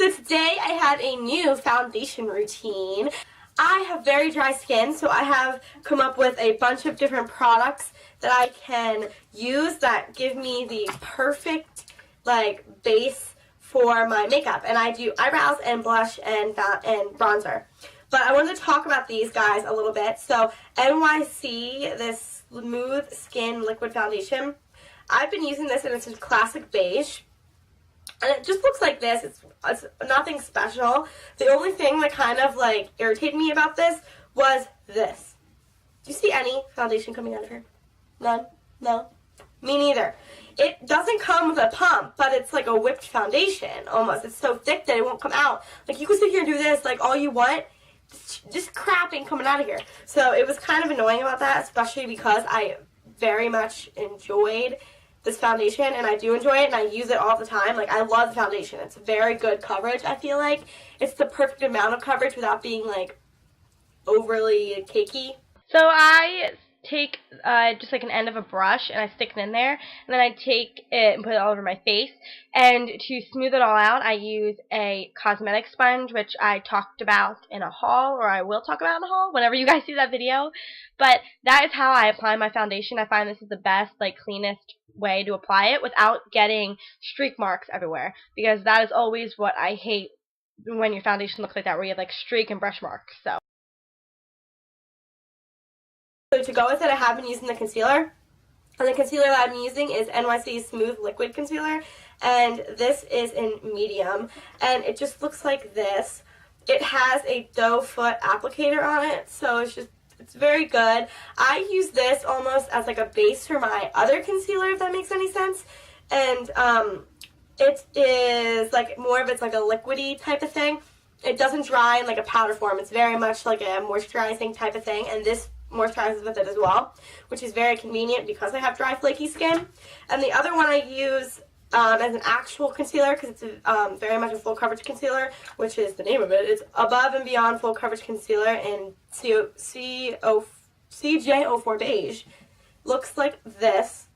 So today I have a new foundation routine. I have very dry skin, so I have come up with a bunch of different products that I can use that give me the perfect base for my makeup. And I do eyebrows and blush and bronzer. But I wanted to talk about these guys a little bit. So NYC, this Smooth Skin Liquid Foundation. I've been using this, and it's a classic beige. And it just looks like this. It's nothing special. The only thing that kind of irritated me about this was this. Do you see any foundation coming out of here? None? No? Me neither. It doesn't come with a pump, but it's like a whipped foundation almost. It's so thick that it won't come out. Like, you can sit here and do this all you want. Just crap ain't coming out of here. So it was kind of annoying about that, especially because I very much enjoyed this foundation, and I do enjoy it, and I use it all the time. I love the foundation. It's very good coverage, I feel like. It's the perfect amount of coverage without being, overly cakey. So I take just an end of a brush, and I stick it in there, and then I take it and put it all over my face. And to smooth it all out, I use a cosmetic sponge, which I talked about in a haul, or I will talk about in a haul whenever you guys see that video. But that is how I apply my foundation. I find this is the best, cleanest way to apply it without getting streak marks everywhere, because that is always what I hate when your foundation looks like that, where you have streak and brush marks. So to go with it, I have been using the concealer, and the concealer that I'm using is NYC Smooth Liquid Concealer, and this is in medium, and it just looks like this. It has a doe foot applicator on it, so it's very good. I use this almost as a base for my other concealer, if that makes any sense. And it is more of it's a liquidy type of thing. It doesn't dry in a powder form. It's very much like a moisturizing type of thing, and this moisturizes with it as well, which is very convenient because I have dry, flaky skin. And the other one I use as an actual concealer, because it's very much a full coverage concealer, which is the name of it. It's Above and Beyond Full Coverage Concealer in CJ04 Beige. Looks like this,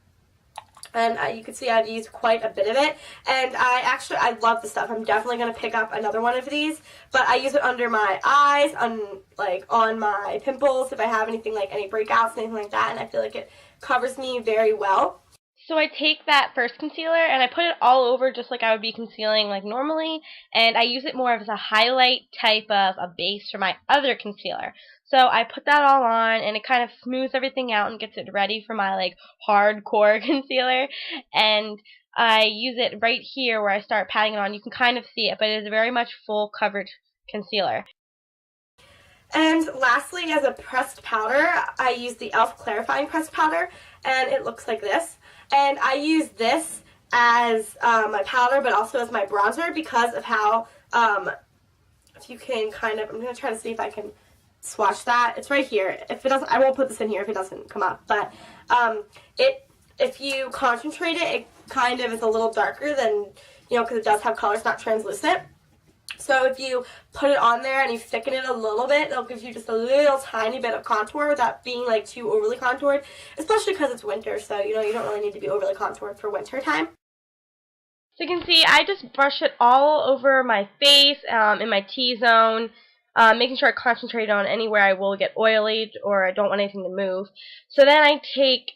and you can see I've used quite a bit of it, and I love the stuff. I'm definitely going to pick up another one of these, but I use it under my eyes, on my pimples, if I have anything any breakouts, anything like that, and I feel like it covers me very well. So I take that first concealer and I put it all over just like I would be concealing normally, and I use it more as a highlight type of a base for my other concealer. So I put that all on, and it kind of smooths everything out and gets it ready for my hardcore concealer. And I use it right here where I start patting it on. You can kind of see it, but it is very much full coverage concealer. And lastly, as a pressed powder, I use the e.l.f. clarifying pressed powder, and it looks like this. And I use this as my powder, but also as my bronzer, because of how, if you can I'm going to try to see if I can swatch that. It's right here. If it doesn't, I won't put this in here if it doesn't come up. But if you concentrate it, it kind of is a little darker than, because it does have color. It's not translucent. So if you put it on there and you thicken it a little bit, it'll give you just a little tiny bit of contour without being too overly contoured, especially because it's winter, so you don't really need to be overly contoured for winter time. So you can see I just brush it all over my face, in my T-zone, making sure I concentrate on anywhere I will get oily or I don't want anything to move. So then I take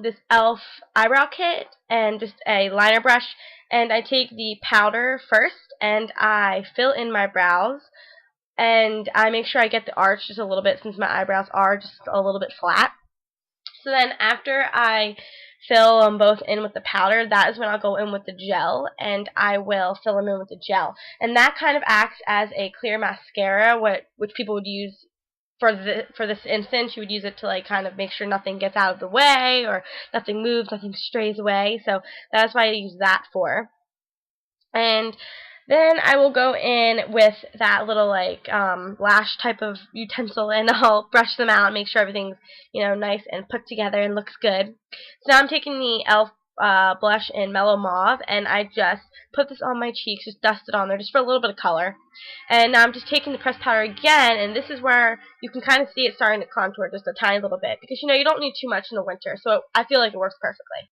this e.l.f. Eyebrow Kit and just a liner brush, and I take the powder first, and I fill in my brows, and I make sure I get the arch just a little bit, since my eyebrows are just a little bit flat. So then after I fill them both in with the powder, that is when I'll go in with the gel, and I will fill them in with the gel. And that kind of acts as a clear mascara, which people would use for this instance. You would use it to kind of make sure nothing gets out of the way, or nothing moves, nothing strays away. So that's why I use that for. And then I will go in with that little lash type of utensil, and I'll brush them out and make sure everything's nice and put together and looks good. So now I'm taking the e.l.f. Blush in Mellow Mauve, and I just put this on my cheeks, just dust it on there just for a little bit of color. And now I'm just taking the pressed powder again, and this is where you can kind of see it starting to contour just a tiny little bit, because you don't need too much in the winter, so I feel like it works perfectly.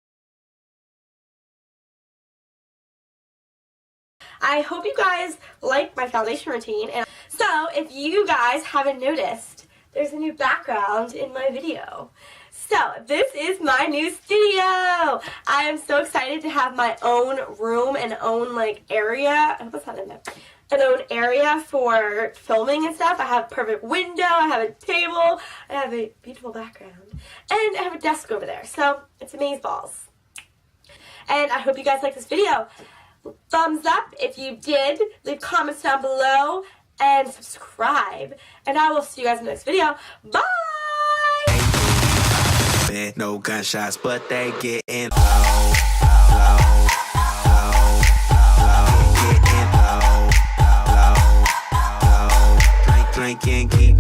I hope you guys like my foundation routine. And so if you guys haven't noticed, there's a new background in my video. So this is my new studio. I am so excited to have my own room and own like area. I hope it's not in there. An own area for filming and stuff. I have a perfect window, I have a table, I have a beautiful background, and I have a desk over there. So it's amazeballs. And I hope you guys like this video. Thumbs up if you did, leave comments down below, and subscribe. And I will see you guys in the next video. Bye! No gunshots, but they getting low, low, low, low, getting low, low, low, drinking, keep